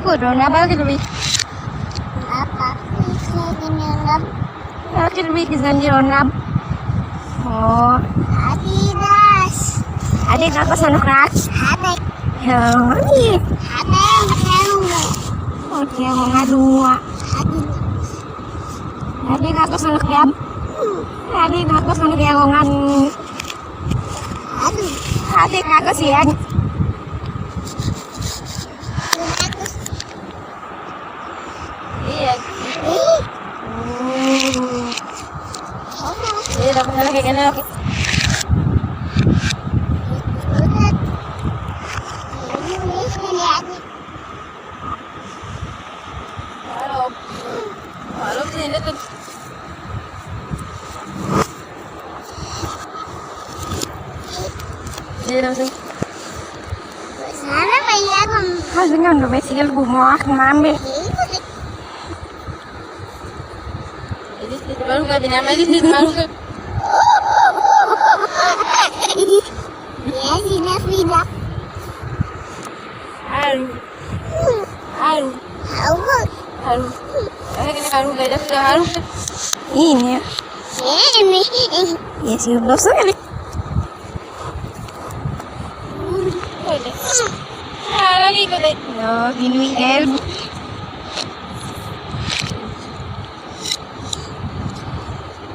Kudu nabal gitu bi. Apa? Ini Akhir bi kisan nab. Oh, Adidas. adik aku sana keras. Hati. Oh, iya. Hati yang Oke, aku ngadua. Hati. Adik aku sana kiam. Adik aku sana kiawangan. Aduh. Adik aku siang. Iya. Iya, dapat lagi kan lagi. Halo. Halo, sini tuh. Iya, langsung. Sana bayar Harus dengan udah besikal gua mau ngambil. Baru gak dinamai di baru ke. Ya sini Frida. Haru. Haru. Haru. Kini haru gak ada sudah haru. Ini ya. Ini. Ya sih belum sekali. Lagi ikut deh. No, gini gel.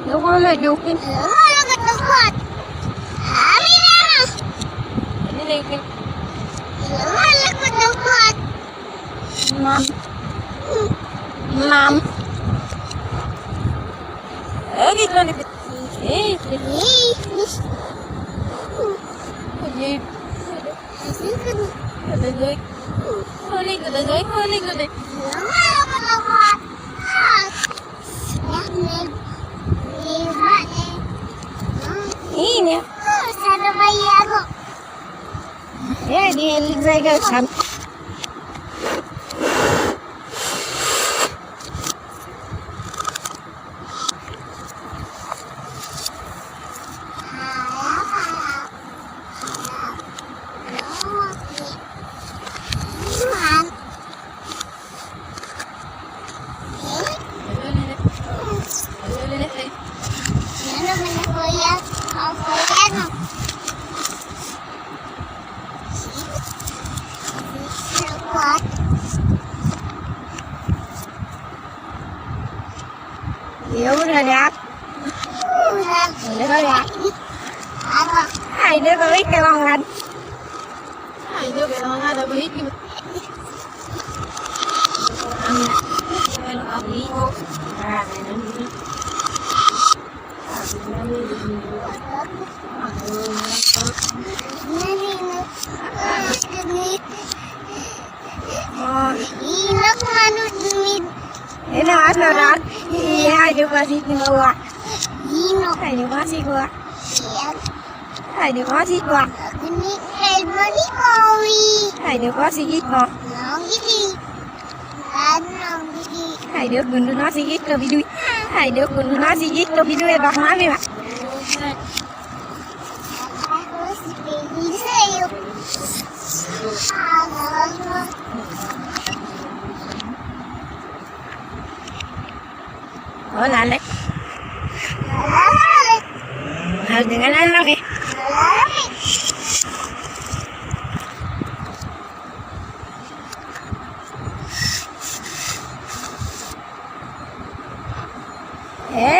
Lo kalau jokin. Kalau ketempat. Amina. Ini lagi. Kalau ketempat. Mam. Mam. Lagi kan itu. Jadi. Ada joy. Holy good joy. Holy good. Kalau ketempat. Ini ya. Sana bayar Ya di saya kan. Ya udah lihat. Udah lihat. Hai dia beli kelongan. Hai dia kelongan ada beli. Ini ada rat. Iya, ada masih gua. Ada masih gua. Ada masih gua. Ada masih gitu. Ada gundu nasi gitu bidu. Ada gundu nasi gitu bidu ya bak mami mak. Oh lalek. Harus dengan anak ya.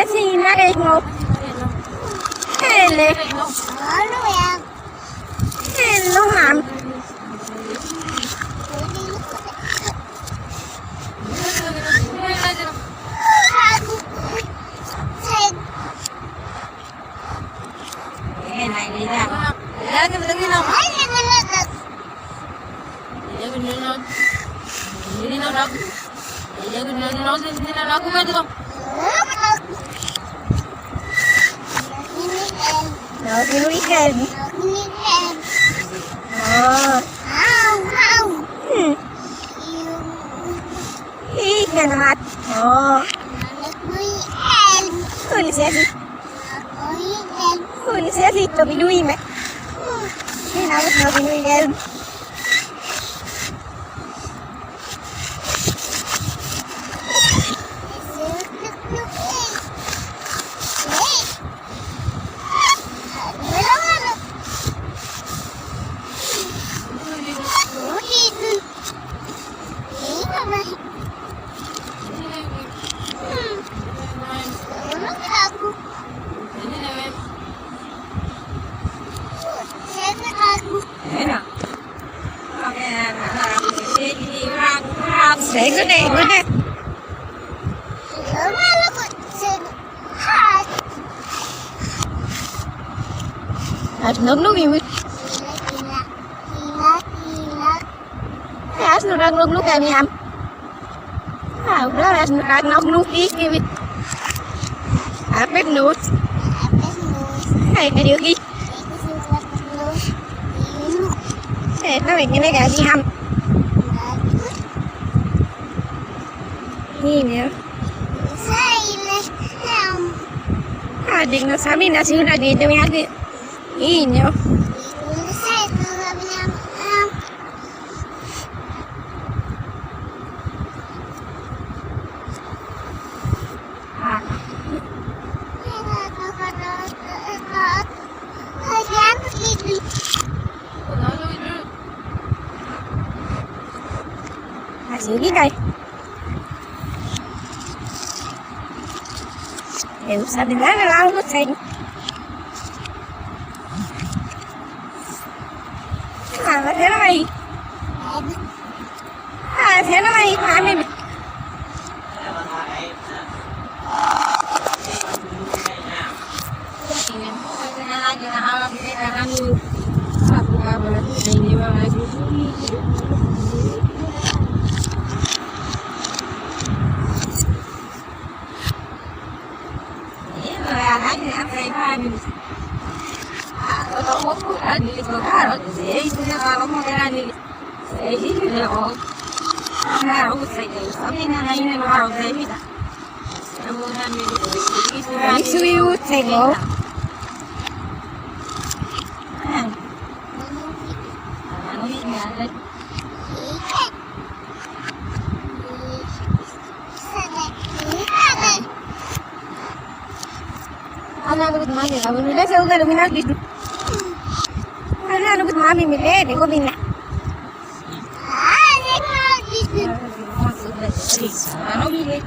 Sini kayak mau. Hele. Hello mam. Now can we help? Oh. Ikan mat. Oh. Tulis ya sih. Tulis ya sih. Tapi duit mek. Ini harus nabi duit help. Say good day, good day. At nốc nốc gì vậy? At nó đang nốc nốc cái gì ham? À, đó là nó đang nốc nốc tí cái gì? À, bếp nút. Cái điều gì? Nó bị cái này cái gì ham? Gì nữa? À, đừng nó sao nó xíu là đi đâu nhá đi. Gì nữa? À, xíu cái cây. Hiểu sao thì lá nó lao nó xanh. À, thế nó mày. À, thế nó mày. À, mày. Suyu tengo. Anak aku mami, kamu ni dah selalu dah minat gitu. Anak aku mami milih, dia kau minat. Masuk dah, anak milih.